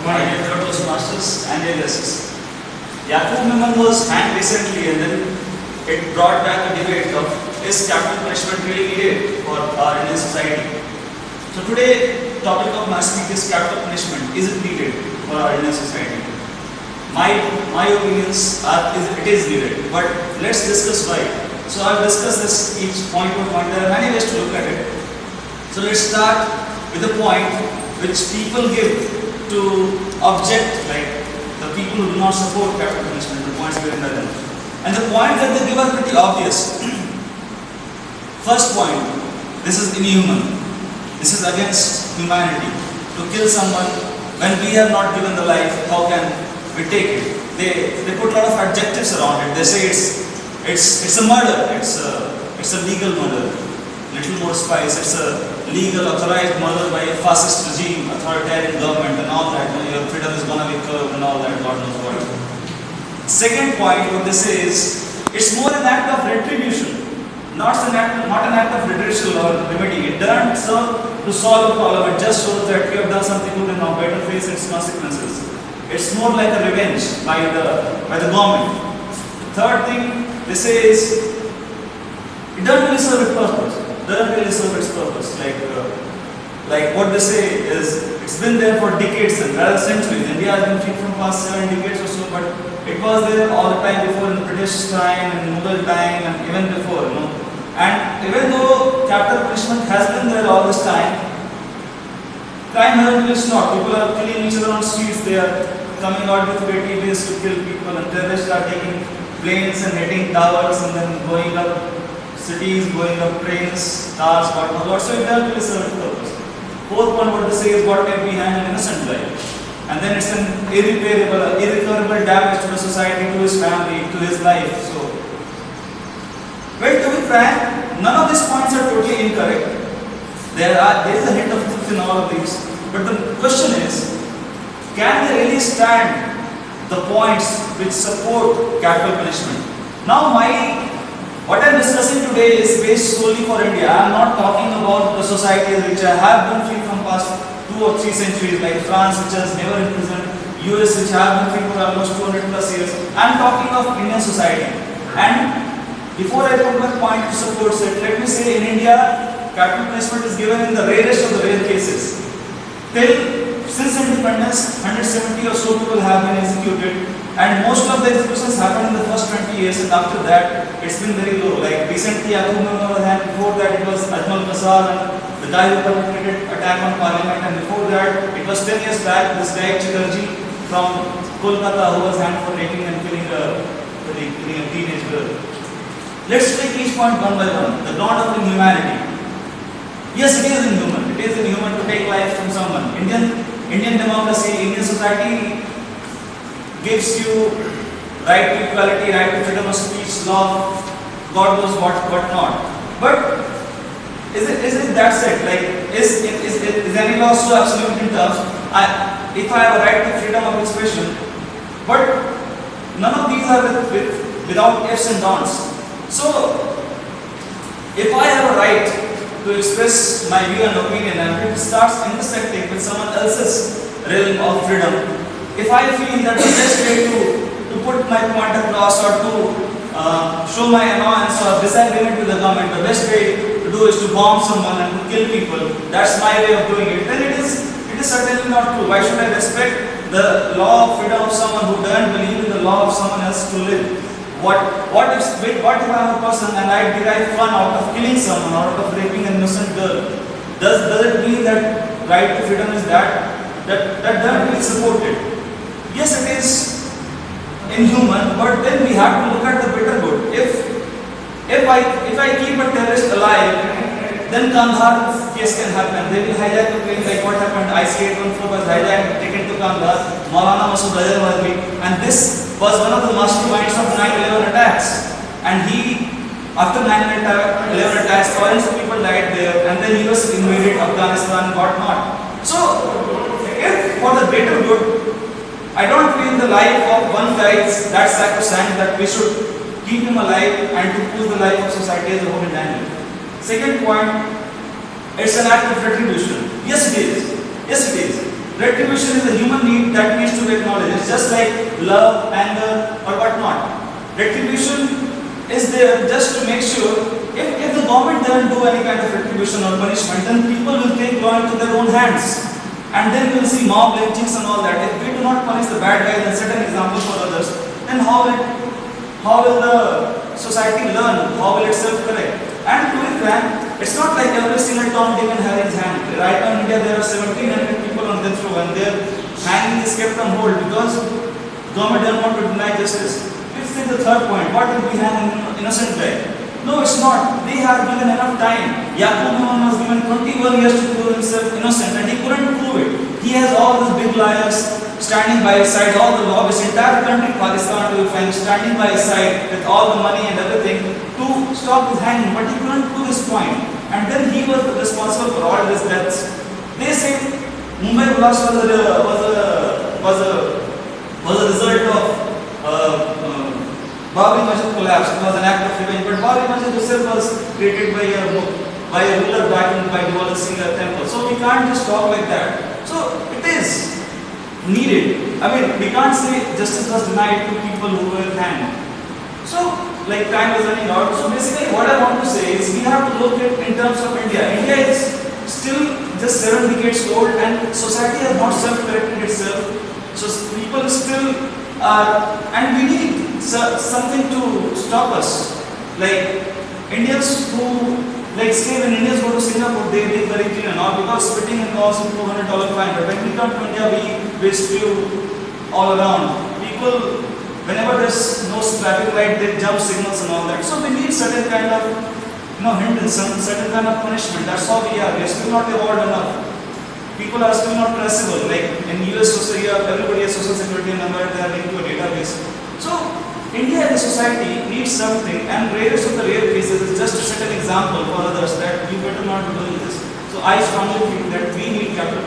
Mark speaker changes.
Speaker 1: My dear fellow Toastmasters and dear guests. Yakub Memon was hanged recently, and then it brought back a debate of is capital punishment really needed for our Indian society. So today, topic of my speech is capital punishment. Is it needed for our Indian society? My opinions are it is needed, but let's discuss why. So I'll discuss this each point by point. There are many ways to look at it. So let's start with the point which people give to object, like the people who do not support capital punishment, the points given by them. And the point that they give are pretty obvious. First point, this is inhuman. This is against humanity. To kill someone when we have not given the life, how can we take it? They put a lot of adjectives around it. They say it's a murder, it's a legal murder. Little more spice, it's a legal authorized murder by a fascist regime, authoritarian government and all that. Your freedom is gonna be curbed and all that, God knows what. Second point, what they say is, it's more an act of retribution, not an act of redressal or remedy. It doesn't serve to solve a problem, it just shows that you have done something good and now better face its consequences. It's more like a revenge by the government. Third thing they say is, it doesn't really serve its purpose. Like what they say is, it's been there for decades and rather centuries. India has been free from past 7 decades or so, but it was there all the time before, in British time and Mughal time and even before, And even though capital punishment has been there all this time, crime hasn't really stopped. People are killing each other on streets. They are coming out with creative ways to kill people, and terrorists are taking planes and hitting towers and then going up cities, going up trains, cars, whatnot. So it doesn't really serve its purpose. Fourth point, what they say is, what can behind an innocent life? And then it's an irreparable damage to the society, to his family, to his life. So, well, to be frank, none of these points are totally incorrect. There is a hint of truth in all of these. But the question is, can they really stand the points which support capital punishment? Now, what I am discussing today is based solely for India. I am not talking about the societies which have been free from past 2 or 3 centuries, like France, which has never imprisoned, US, which have been free for almost 200 plus years. I am talking of Indian society. And before I put my point to support it, let me say, in India, capital punishment is given in the rarest of the rare cases. Since independence, 170 or so people have been executed, and most of the executions happened in the first 20 years, and after that, it's been very low. Like recently, Yakub was hanged. Before that, it was Ajmal Kasar, and the guy who perpetrated attack on Parliament, and before that, it was 10 years back, this guy Chikarji from Kolkata, who was hanged for raping and killing a teenage girl. Let's take each point one by one. The ground of inhumanity. Yes, it is inhuman. It is inhuman to take life from someone. Indian democracy, Indian society gives you right to equality, right to freedom of speech, law, God knows what not. But is it that set? Like, is any law so absolute in terms? If I have a right to freedom of expression, but none of these are without ifs and dons. So, if I have a right to express my view and opinion, and it starts intersecting with someone else's realm of freedom, if I feel that the best way to put my point across or to show my annoyance or disagreement with the government, the best way to do is to bomb someone and to kill people, that's my way of doing it, then it is certainly not true. Why should I respect the law of freedom of someone who doesn't believe in the law of someone else to live? What if I'm a person and I derive fun out of killing someone, out of raping an innocent girl? Does it mean that right to freedom is that doesn't really support it? Yes, it is inhuman, but then we have to look at the better good. If I keep a terrorist alive, then Kandahar case can happen. They will hijack the plane, like what happened. IC-814 was hijacked, taken to Kandahar. Maulana Masood Azhar was beat, and this was one of the masterminds of 9/11 attacks. And after 9/11 attacks, thousands of people died there, and then US invaded Afghanistan and whatnot. So, if for the greater good, I don't feel the life of one guy is that sacrosanct that we should keep him alive and to push the life of society as a whole in danger. Second point, it's an act of retribution. Yes, it is. Retribution is a human need that needs to be acknowledged. It's just like love, anger, or whatnot. Retribution is there just to make sure if the government doesn't do any kind of retribution or punishment, then people will take law into their own hands. And then we will see mob lynchings and all that. If we do not punish the bad guys and set an example for others, then how will the society learn? How will it self-correct? And to be frank, it's not like every single Tom, Dick and Harry is hanged. Right now in India there are 1,700 people on death row and their hanging is kept on hold because government doesn't want to deny justice. Let's take the third point. What if we hang an innocent guy? No, it's not. They have given enough time. Yakub was given 21 years to prove himself innocent and he couldn't prove it. He has all these big liars standing by his side, all the lobbyists, entire country, Pakistan to be frank, standing by his side with all the money and everything to stop his hanging, but he couldn't prove his point. And then he was responsible for all these deaths. They say Mumbai blast was a result of Babri Masjid collapse. It was an act of revenge, but Babri Masjid itself was created by a ruler back by demolishing a temple. So we can't just talk like that. So it is needed. I mean, we can't say justice was denied to people who were hanged. So, like time is running out. So basically, what I want to say is we have to look at in terms of India. India is still just 7 decades old, and society has not self-corrected itself. So people still are, and we need something to stop us. Like Indians who, like say when Indians go to Singapore, they live very clean and all because spitting and costs $200 fine. But when we come to India, we spew all around. People, whenever there's no traffic light, they jump signals and all that. So we need certain kind of, hindrance, certain kind of punishment. That's how we are. We are still not evolved enough. People are still not traceable. Like in US society, everybody has social security number, they are linked to a database. So India as a society needs something, and rarest of the rare cases is just to set an example for others that you better not do this. So I strongly feel that we need capital